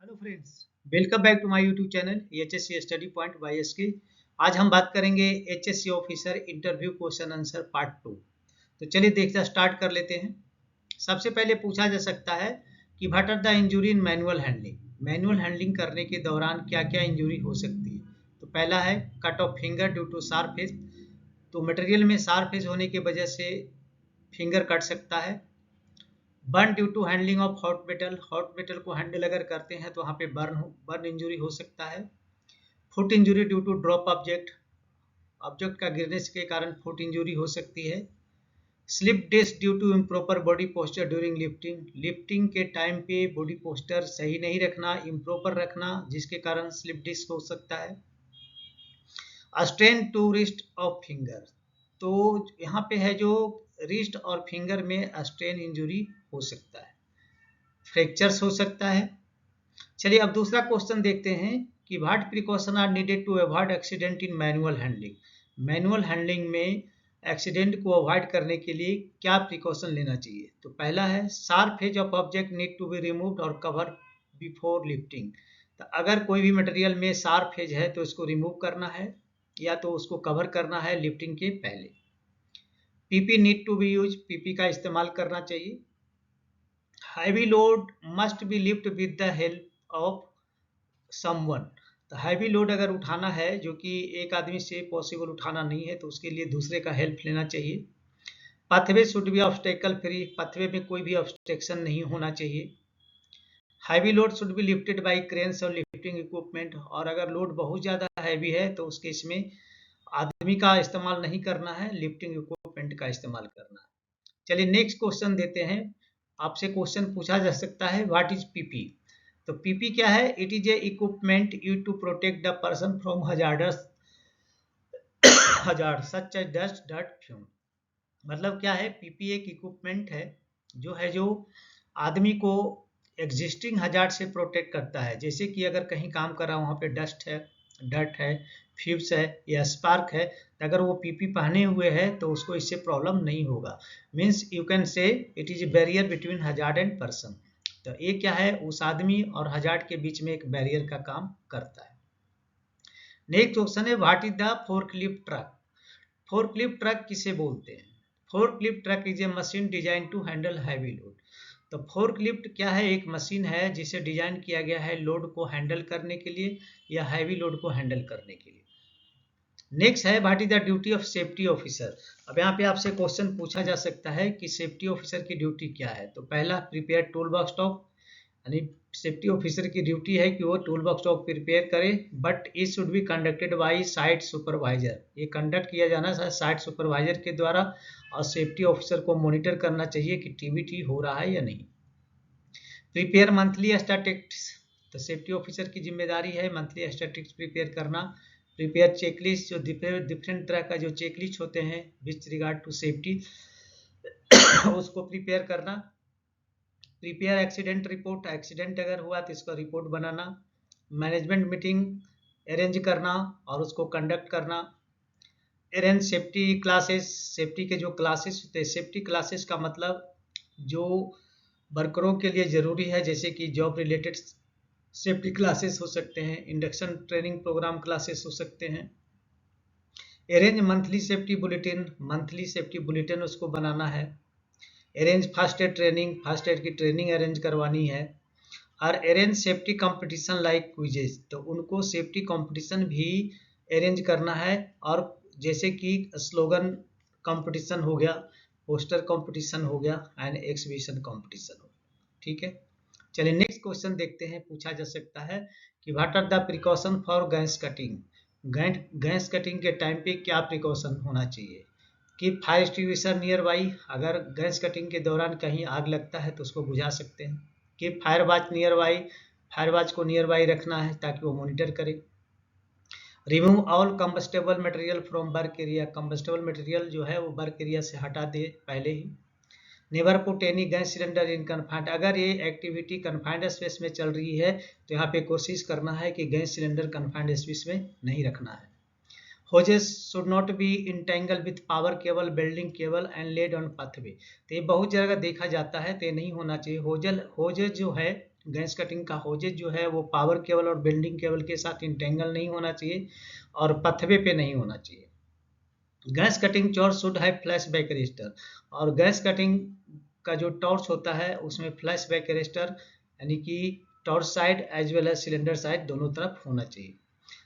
Hello friends, welcome back to my YouTube channel HSC study point by SK. आज हम बात करेंगे HSC officer interview question answer part 2। तो चलिए देखते स्टार्ट कर लेते हैं। सबसे पहले पूछा जा सकता है कि what are the injury in manual handling. Manual handling करने के दौरान क्या क्या इंजुरी हो सकती है। तो पहला है cut off finger due to sharp edge. तो मटेरियल में शार्प एज होने की वजह से फिंगर कट सकता है। Burn due to handling of hot metal को हैंडल अगर करते हैं तो वहाँ पे बर्न इंजुरी हो सकता है। Foot injury due to drop object का गिरने के कारण फुट इंजुरी हो सकती है। Slip disc due to improper body posture during lifting के टाइम पे बॉडी पोस्चर सही नहीं रखना, इम्प्रॉपर रखना, जिसके कारण स्लिप डिस्क हो सकता है। Strain to wrist of finger, तो यहाँ पे है जो रिस्ट और फिंगर में स्ट्रेन इंजुरी हो सकता है। फ्रैक्चर्स हो सकता है। चलिए अब दूसरा क्वेश्चन देखते हैं कि what precaution are needed to avoid accident in manual handling. Manual handling में एक्सीडेंट को अवॉइड करने के लिए क्या प्रिकॉशन लेना चाहिए। तो पहला है sharp edge of object need to be removed और कवर बिफोर लिफ्टिंग। तो अगर कोई भी मटेरियल में शार्प एज है तो इसको रिमूव करना है या तो उसको कवर करना है लिफ्टिंग के पहले। PP need to be use, PP का इस्तेमाल करना चाहिए। Heavy load must be lift with the help of someone. तो हैवी लोड अगर उठाना है जो कि एक आदमी से पॉसिबल उठाना नहीं है तो उसके लिए दूसरे का हेल्प लेना चाहिए। Pathway should be obstacle free, pathway में कोई भी ऑब्स्ट्रक्शन नहीं होना चाहिए। Heavy load should be lifted bye cranes और लिफ्टिंग इक्विपमेंट, और अगर लोड बहुत ज़्यादा हैवी है तो उस केस में आदमी का इस्तेमाल नहीं करना है, लिफ्टिंग इक्विपमेंट का इस्तेमाल करना है। चलिए नेक्स्ट क्वेश्चन देते हैं। आपसे क्वेश्चन पूछा जा सकता है व्हाट इज पीपी। तो पीपी क्या है। It is a equipment used to protect the person from hazard such as dust dirt fume. मतलब क्या है, पीपी एक इक्विपमेंट है जो आदमी को एग्जिस्टिंग हजार्ड से प्रोटेक्ट करता है। जैसे कि अगर कहीं काम कर रहा है, वहाँ पे डस्ट है, डर्ट है, फ्यूम्स है या स्पार्क है, तो अगर वो पीपी पहने हुए है तो उसको इससे प्रॉब्लम नहीं होगा। Means you can say it is A barrier between hazard and person. तो ये क्या है, उस आदमी और हजार्ड के बीच में एक बैरियर का काम करता है। नेक्स्ट क्वेश्चन है what is the forklift truck. Forklift truck किसे बोलते हैं। Forklift truck is a machine design to handle heavy load. तो फोर्कलिफ्ट क्या है, एक मशीन है जिसे डिजाइन किया गया है लोड को हैंडल करने के लिए या हैवी लोड को हैंडल करने के लिए। नेक्स्ट है what is the duty of safety officer. अब यहाँ पे आपसे क्वेश्चन पूछा जा सकता है कि सेफ्टी ऑफिसर की ड्यूटी क्या है। तो पहला प्रिपेयर टूल बॉक्स स्टॉक, यानी सेफ्टी ऑफिसर की ड्यूटी है कि वो टूल बॉक्स स्टॉक प्रिपेयर करे, but it should be conducted by site supervisor. ये कंडक्ट किया जाना है साइट सुपरवाइजर के द्वारा, और सेफ्टी ऑफिसर को मॉनिटर करना चाहिए कि टीबीटी हो रहा है या नहीं। प्रिपेयर मंथली स्टैटिस्टिक्स, तो सेफ्टी ऑफिसर की जिम्मेदारी है मंथली स्टैटिस्टिक्स प्रिपेयर करना। प्रिपेयर चेकलिस्ट, जो डिफरेंट तरह का जो चेकलिस्ट होते हैं विथ रिगार्ड टू सेफ्टी उसको प्रिपेयर करना। प्रिपेयर एक्सीडेंट रिपोर्ट, एक्सीडेंट अगर हुआ तो इसका रिपोर्ट बनाना। मैनेजमेंट मीटिंग अरेंज करना और उसको कंडक्ट करना। अरेंज सेफ्टी क्लासेस, सेफ्टी के जो क्लासेस होते हैं, सेफ्टी क्लासेस का मतलब जो वर्करों के लिए ज़रूरी है, जैसे कि जॉब रिलेटेड सेफ्टी क्लासेस हो सकते हैं, इंडक्शन ट्रेनिंग प्रोग्राम क्लासेस हो सकते हैं। Arrange monthly safety bulletin, monthly safety bulletin उसको बनाना है। Arrange first aid training, first aid की ट्रेनिंग अरेंज करवानी है। और arrange safety competition like quizzes, तो उनको सेफ्टी कंपटीशन भी अरेंज करना है। और जैसे कि स्लोगन कंपटीशन हो गया, पोस्टर कंपटीशन हो गया एंड एग्जीबिशन कंपटीशन हो गया। ठीक है, चलिए नेक्स्ट क्वेश्चन देखते हैं। पूछा जा सकता है कि what are the precaution for gas cutting. Gas cutting के टाइम पे क्या प्रिकॉशन होना चाहिए। कि फायर एक्सटिंग्विशर नियर बाई, अगर गैस कटिंग के दौरान कहीं आग लगता है तो उसको बुझा सकते हैं। कि fire watch nearby, fire watch को नियर बाई रखना है ताकि वो मॉनिटर करे। Remove all combustible material from work area, combustible material जो है वो वर्क एरिया से हटा दे पहले ही। Never put any gas cylinder in confined, अगर ये एक्टिविटी कन्फाइंड स्पेस में चल रही है तो यहाँ पे कोशिश करना है कि गैस सिलेंडर कन्फाइंड स्पेस में नहीं रखना है। Hoses should not be entangle with power cable, building cable and laid on pathway. तो ये बहुत जगह देखा जाता है, तो ये नहीं होना चाहिए। होजेस जो है गैस कटिंग का होजेज जो है वो पावर केबल और बिल्डिंग केबल के साथ इंटेंगल नहीं होना चाहिए और पथवे पे नहीं होना चाहिए। गैस कटिंग टॉर्च शुड है फ्लैश बैक रजिस्टर, और गैस कटिंग का जो टॉर्च होता है उसमें फ्लैश बैक रजिस्टर यानी कि torch side as well as cylinder side दोनों तरफ होना चाहिए।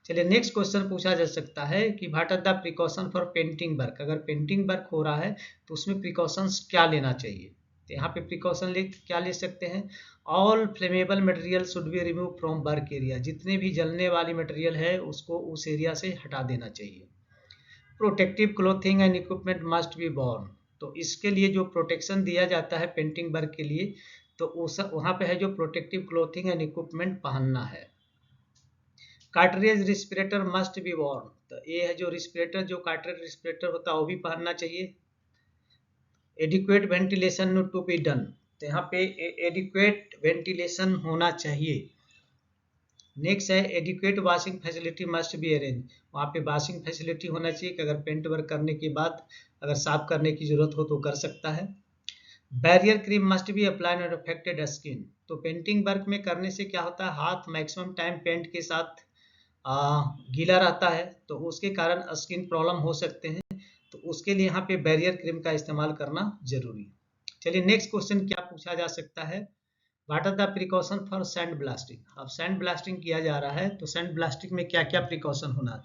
चलिए नेक्स्ट क्वेश्चन पूछा जा सकता है कि what are the precaution for painting work. अगर पेंटिंग वर्क हो रहा है तो उसमें प्रिकॉशंस क्या लेना चाहिए, तो यहाँ पे प्रिकॉशन क्या ले सकते हैं, all flammable material should be remove from work area, जितने भी जलने वाली मटेरियल है उसको उस एरिया से हटा देना चाहिए। Protective clothing and equipment must be born, तो इसके लिए जो प्रोटेक्शन दिया जाता है पेंटिंग वर्क के लिए तो उस वहाँ पे है जो प्रोटेक्टिव क्लोथिंग एंड इक्विपमेंट पहनना है। कार्टरेज रिस्पिरेटर मस्ट बी वॉर्न, तो ये है जो रिस्पिरेटर, जो कार्टरेज रिस्पिरेटर होता है वो भी पहनना चाहिए। Adequate ventilation to be done, तो यहाँ पे एडिक्वेट वेंटिलेशन होना चाहिए। नेक्स्ट है adequate washing facility must be arrange, वहाँ पे वॉशिंग फैसिलिटी होना चाहिए कि अगर पेंट वर्क करने के बाद अगर साफ करने की जरूरत हो तो कर सकता है। Barrier cream must be applied on affected skin, तो पेंटिंग वर्क में करने से क्या होता है हाथ मैक्सिमम टाइम पेंट के साथ गीला रहता है तो उसके कारण स्किन प्रॉब्लम हो सकते हैं, तो उसके लिए यहाँ पे बैरियर क्रीम का इस्तेमाल करना जरूरी है। चलिए नेक्स्ट क्वेश्चन क्या पूछा जा सकता है, what are the precaution for sand blasting. अब सैंड ब्लास्टिंग किया जा रहा है तो सैंड ब्लास्टिंग में क्या क्या प्रिकॉशन होना है,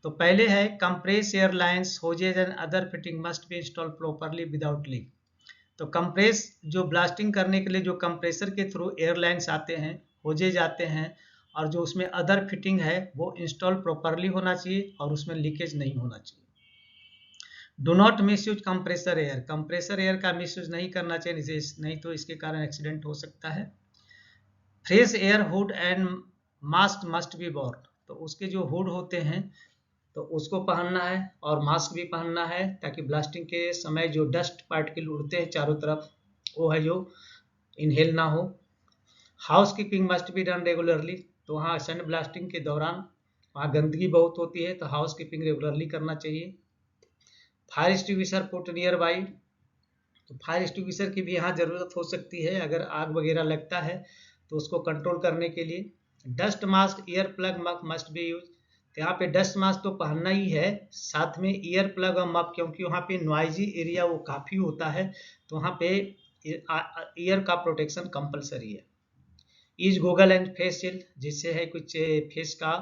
तो पहले है compress air lines hoses and other fitting must be install properly without leak, तो कंप्रेस जो ब्लास्टिंग करने के लिए जो कंप्रेसर के थ्रू एयरलाइंस आते हैं, होजेज आते हैं और जो उसमें अदर फिटिंग है वो इंस्टॉल प्रॉपरली होना चाहिए और उसमें लीकेज नहीं होना चाहिए। Do not miss use compressor air, compressor air का मिस यूज नहीं करना चाहिए, नहीं तो इसके कारण एक्सीडेंट हो सकता है। Fresh air hood and mask must be Warne, तो उसके जो हुड होते हैं तो उसको पहनना है और मास्क भी पहनना है ताकि ब्लास्टिंग के समय जो डस्ट पार्टिकल उड़ते हैं चारों तरफ वो है जो इनहेल ना हो। House keeping must be done regularly, तो वहाँ सैंड ब्लास्टिंग के दौरान वहाँ गंदगी बहुत होती है तो हाउस कीपिंग रेगुलरली करना चाहिए। Fire extinguisher put near by, तो फायर एक्सटिंग्विशर की भी यहाँ ज़रूरत हो सकती है अगर आग वगैरह लगता है तो उसको कंट्रोल करने के लिए। Dust mask ear plug must be use, तो यहाँ पे डस्ट मास्क तो पहनना ही है, साथ में ईयर प्लग और मफ, क्योंकि वहाँ पे नॉइजी एरिया वो काफ़ी होता है तो वहाँ पे ईयर का प्रोटेक्शन कंपलसरी है। Is goggle and face shield, जिससे है कुछ फेस का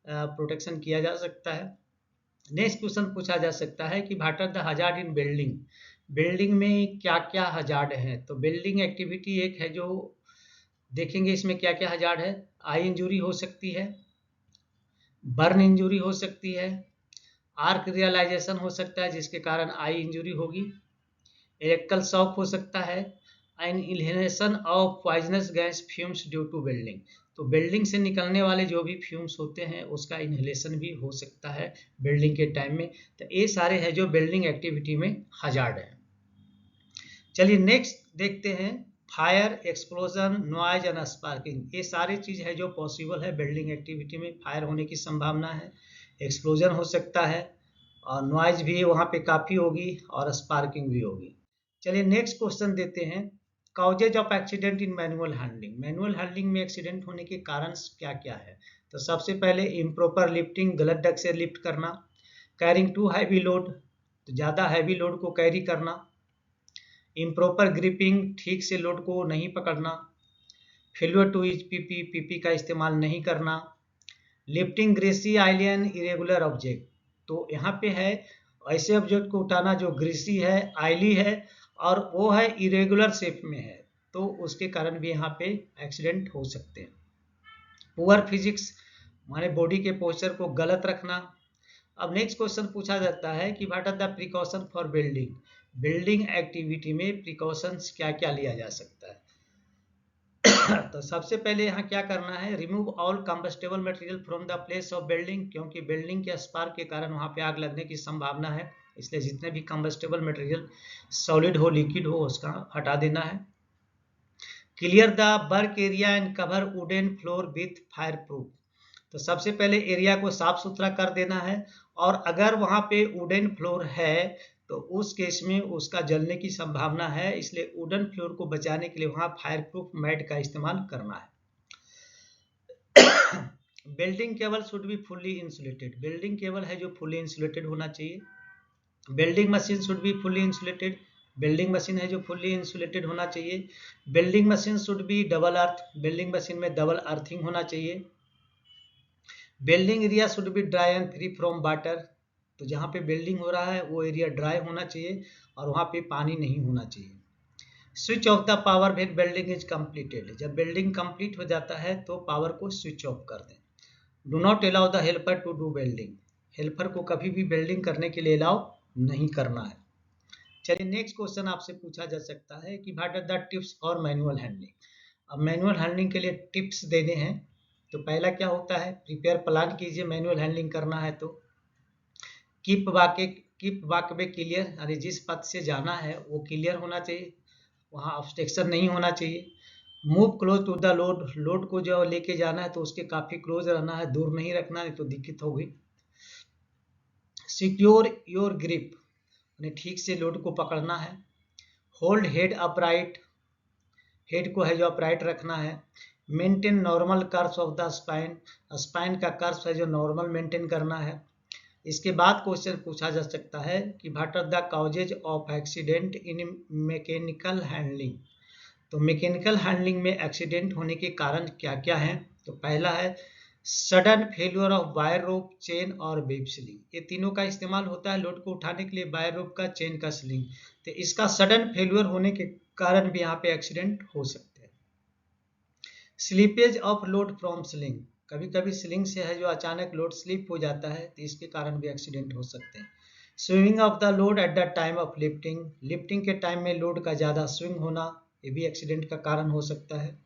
प्रोटेक्शन किया जा सकता है। नेक्स्ट क्वेश्चन पूछा जा सकता है कि what are the hazard in building, building में क्या क्या हजार्ड हैं, तो बिल्डिंग एक्टिविटी एक है जो देखेंगे इसमें क्या क्या हजार्ड है। आई इंजरी हो सकती है, बर्न इंजरी हो सकती है, आर्क रियलाइजेशन हो सकता है जिसके कारण आई इंजरी होगी, इलेक्ट्रिकल शॉक हो सकता है, and inhalation of poisonous gas fumes due to building, तो बिल्डिंग से निकलने वाले जो भी फ्यूम्स होते हैं उसका इनहेलेशन भी हो सकता है बिल्डिंग के टाइम में, तो ये सारे हैं जो बिल्डिंग एक्टिविटी में हजार्ड है। चलिए नेक्स्ट देखते हैं fire, explosion, noise and sparking, ये सारी चीज़ है जो पॉसिबल है बिल्डिंग एक्टिविटी में। फायर होने की संभावना है, एक्सप्लोजन हो सकता है और नॉइज भी वहाँ पे काफ़ी होगी और स्पार्किंग भी होगी। चलिए नेक्स्ट क्वेश्चन देते हैं, causes of accident in manual handling, manual handling में एक्सीडेंट होने के कारण क्या क्या है, तो सबसे पहले इम्प्रॉपर लिफ्टिंग, गलत ढंग से लिफ्ट करना, कैरिंग टू हैवी लोड, तो ज़्यादा हैवी लोड को कैरी करना, इम्प्रॉपर ग्रिपिंग, ठीक से लोड को नहीं पकड़ना, failure to use PP, PP का इस्तेमाल नहीं करना, lifting greasy oily irregular object, तो यहाँ पे है ऐसे ऑब्जेक्ट को उठाना जो ग्रेसी है, आइली है और वो है इरेगुलर शेप में है, तो उसके कारण भी यहाँ पे एक्सीडेंट हो सकते हैं। पुअर फिजिक्स माने बॉडी के पोस्चर को गलत रखना। अब नेक्स्ट क्वेश्चन पूछा जाता है कि what are the precaution for building, building activity में प्रिकॉशंस क्या क्या लिया जा सकता है तो सबसे पहले यहाँ क्या करना है, remove all combustible material from the place of building, क्योंकि बिल्डिंग के स्पार्क के कारण वहाँ पे आग लगने की संभावना है, इसलिए जितने भी कंबस्टेबल मटेरियल सॉलिड हो लिक्विड हो उसका हटा देना है। Clear the work area and cover wooden floor with fire proof, तो सबसे पहले एरिया को साफ सुथरा कर देना है और अगर वहाँ पे वुडन फ्लोर है तो उस केस में उसका जलने की संभावना है, इसलिए वुडन फ्लोर को बचाने के लिए वहाँ फायर प्रूफ मैट का इस्तेमाल करना है। Building cable should be fully insulated, building cable है जो फुल्ली इंसुलेटेड होना चाहिए। Building machine should be fully insulated, building machine है जो फुल्ली इंसुलेटेड होना चाहिए। Building machine should be double earth, building machine में डबल अर्थिंग होना चाहिए। Building area should be dry and free from water, तो जहाँ पे बिल्डिंग हो रहा है वो एरिया ड्राई होना चाहिए और वहाँ पे पानी नहीं होना चाहिए। Switch off the power when building is completed, जब बिल्डिंग कंप्लीट हो जाता है तो पावर को स्विच ऑफ कर दें। Do not allow the helper to do building, helper को कभी भी बिल्डिंग करने के लिए अलाउ नहीं करना है। चलिए नेक्स्ट क्वेश्चन आपसे पूछा जा सकता है कि what are the tips for manual handling. अब मैनुअल हैंडलिंग के लिए टिप्स देने हैं। तो पहला क्या होता है, प्रिपेयर प्लान कीजिए मैनुअल हैंडलिंग करना है तो। कीप वॉकवे क्लियर, यानी जिस पथ से जाना है वो क्लियर होना चाहिए, वहाँ ऑब्स्ट्रक्शन नहीं होना चाहिए। Move close to the load, load को जो लेके जाना है तो उसके काफ़ी क्लोज रहना है, दूर नहीं रखना, नहीं तो दिक्कत होगी। सिक्योर योर ग्रिप, यानी ठीक से लोड को पकड़ना है। होल्ड हेड अपराइट, हेड को है जो अपराइट रखना है। Maintain normal curves of the spine, spine का कर्व है जो नॉर्मल मेंटेन करना है। इसके बाद क्वेश्चन पूछा जा सकता है कि what are the causes of accident in mechanical handling. तो मैकेनिकल हैंडलिंग में एक्सीडेंट होने के कारण क्या क्या हैं। तो पहला है sudden failure of wire rope, chain और वेब स्लिंग, ये तीनों का इस्तेमाल होता है लोड को उठाने के लिए, वायर रोप का, चेन का, स्लिंग। तो इसका सडन फेल्यूर होने के कारण भी यहाँ पे एक्सीडेंट हो सकते हैं। Slippage of load from sling, कभी कभी स्लिंग से है जो अचानक लोड स्लिप हो जाता है तो इसके कारण भी एक्सीडेंट हो सकते हैं। Swinging of the load at the time of lifting, lifting के टाइम में लोड का ज़्यादा स्विंग होना, ये भी एक्सीडेंट का कारण हो सकता है।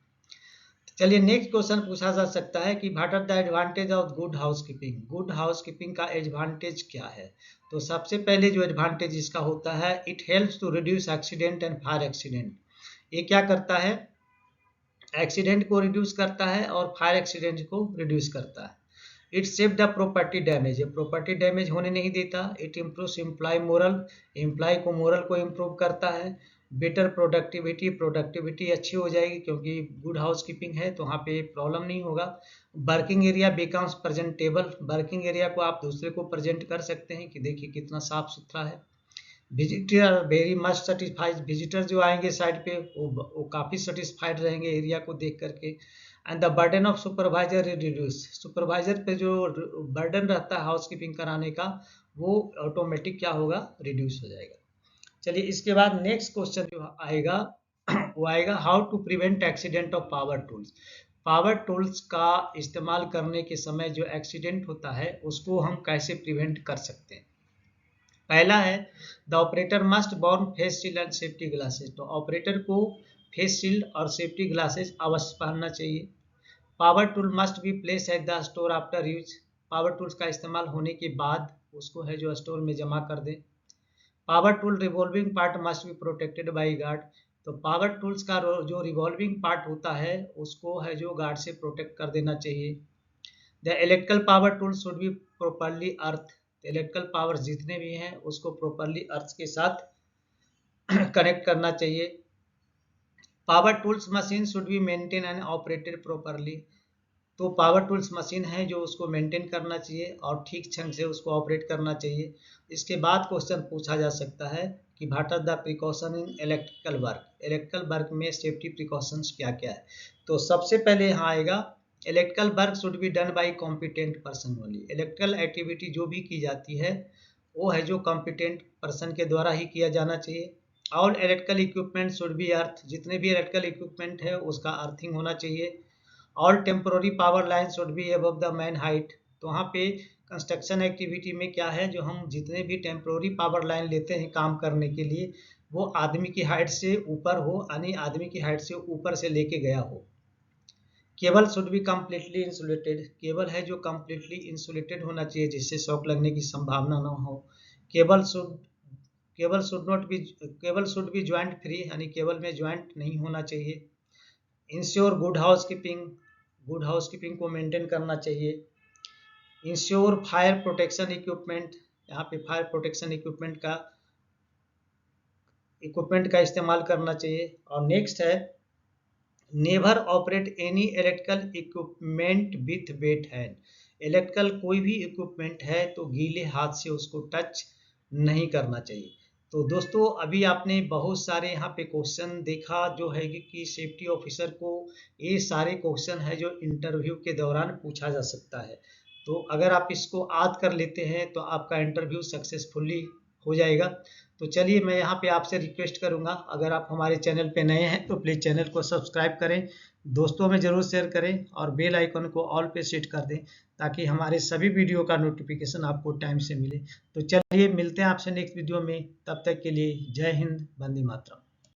चलिए नेक्स्ट क्वेश्चन पूछा जा सकता है कि what are the advantage of good housekeeping, good housekeeping का एडवांटेज क्या है। तो सबसे पहले जो एडवांटेज इसका होता है, it helps to reduce accident and fire accident, ये क्या करता है, एक्सीडेंट को रिड्यूस करता है और फायर एक्सीडेंट को रिड्यूस करता है। It save the property damage, property damage होने नहीं देता। It improves employ morale, employ को मोरल को इम्प्रूव करता है। बेटर प्रोडक्टिविटी, प्रोडक्टिविटी अच्छी हो जाएगी क्योंकि गुड हाउस कीपिंग है तो वहाँ पे प्रॉब्लम नहीं होगा। Working area becomes presentable, working area को आप दूसरे को प्रेजेंट कर सकते हैं कि देखिए कितना साफ सुथरा है। Visitor very much satisfied, visitor जो आएंगे साइड पे वो काफ़ी सेटिस्फाइड रहेंगे एरिया को देख करके। And the burden of supervisor reduce, supervisor पे जो बर्डन रहता है हाउस कीपिंग कराने का वो ऑटोमेटिक क्या होगा, रिड्यूस हो जाएगा। चलिए इसके बाद नेक्स्ट क्वेश्चन जो आएगा वो आएगा how to prevent accident of power tools. Power tools का इस्तेमाल करने के समय जो एक्सीडेंट होता है उसको हम कैसे प्रिवेंट कर सकते हैं। पहला है the operator must born face shield and safety glasses, तो ऑपरेटर को फेस शील्ड और सेफ्टी ग्लासेस अवश्य पहनना चाहिए। Power tool must be place at the store after use, power tools का इस्तेमाल होने के बाद उसको है जो स्टोर में जमा कर दें। Power tool revolving part must be protected by guard, तो पावर टूल्स का जो रिवॉल्विंग पार्ट होता है उसको है जो गार्ड से प्रोटेक्ट कर देना चाहिए। The electrical power tool should be properly earth, electrical power जितने भी हैं उसको प्रॉपरली अर्थ के साथ कनेक्ट करना चाहिए। Power tools machine should be maintain and operated properly, तो पावर टूल्स मशीन है जो उसको मेंटेन करना चाहिए और ठीक ढंग से उसको ऑपरेट करना चाहिए। इसके बाद क्वेश्चन पूछा जा सकता है कि what are the precaution in electrical work, electrical work में सेफ्टी प्रिकॉशंस क्या क्या है। तो सबसे पहले यहाँ आएगा electrical work should be done by competent person only, electrical activity जो भी की जाती है वो है जो कॉम्पिटेंट पर्सन के द्वारा ही किया जाना चाहिए। All electrical equipment should be earth, जितने भी इलेक्ट्रिकल इक्विपमेंट है उसका अर्थिंग होना चाहिए। All temporary power line should be above the man height, तो वहाँ पे कंस्ट्रक्शन एक्टिविटी में क्या है, जो हम जितने भी टेम्पोररी पावर लाइन लेते हैं काम करने के लिए वो आदमी की हाइट से ऊपर हो, यानी आदमी की हाइट से ऊपर से लेके गया हो। Cable should be completely insulated, cable है जो कम्प्लीटली इंसुलेटेड होना चाहिए जिससे शॉक लगने की संभावना न हो। Cable should be joint free, यानी केबल में ज्वाइंट नहीं होना चाहिए। Ensure good house keeping, good house keeping को मेंटेन करना चाहिए। इंश्योर फायर प्रोटेक्शन इक्विपमेंट, यहाँ पे फायर प्रोटेक्शन इक्विपमेंट का इस्तेमाल करना चाहिए। और नेक्स्ट है never operate any electrical equipment with wait hand. Electrical कोई भी इक्विपमेंट है तो गीले हाथ से उसको टच नहीं करना चाहिए। तो दोस्तों अभी आपने बहुत सारे यहाँ पे क्वेश्चन देखा जो है कि सेफ्टी ऑफिसर को ये सारे क्वेश्चन है जो इंटरव्यू के दौरान पूछा जा सकता है। तो अगर आप इसको याद कर लेते हैं तो आपका इंटरव्यू सक्सेसफुली हो जाएगा। तो चलिए मैं यहाँ पे आपसे रिक्वेस्ट करूँगा, अगर आप हमारे चैनल पे नए हैं तो प्लीज़ चैनल को सब्सक्राइब करें, दोस्तों में ज़रूर शेयर करें और बेल आइकन को ऑल पे सेट कर दें ताकि हमारे सभी वीडियो का नोटिफिकेशन आपको टाइम से मिले। तो चलिए मिलते हैं आपसे नेक्स्ट वीडियो में, तब तक के लिए जय हिंद, वंदे मातरम।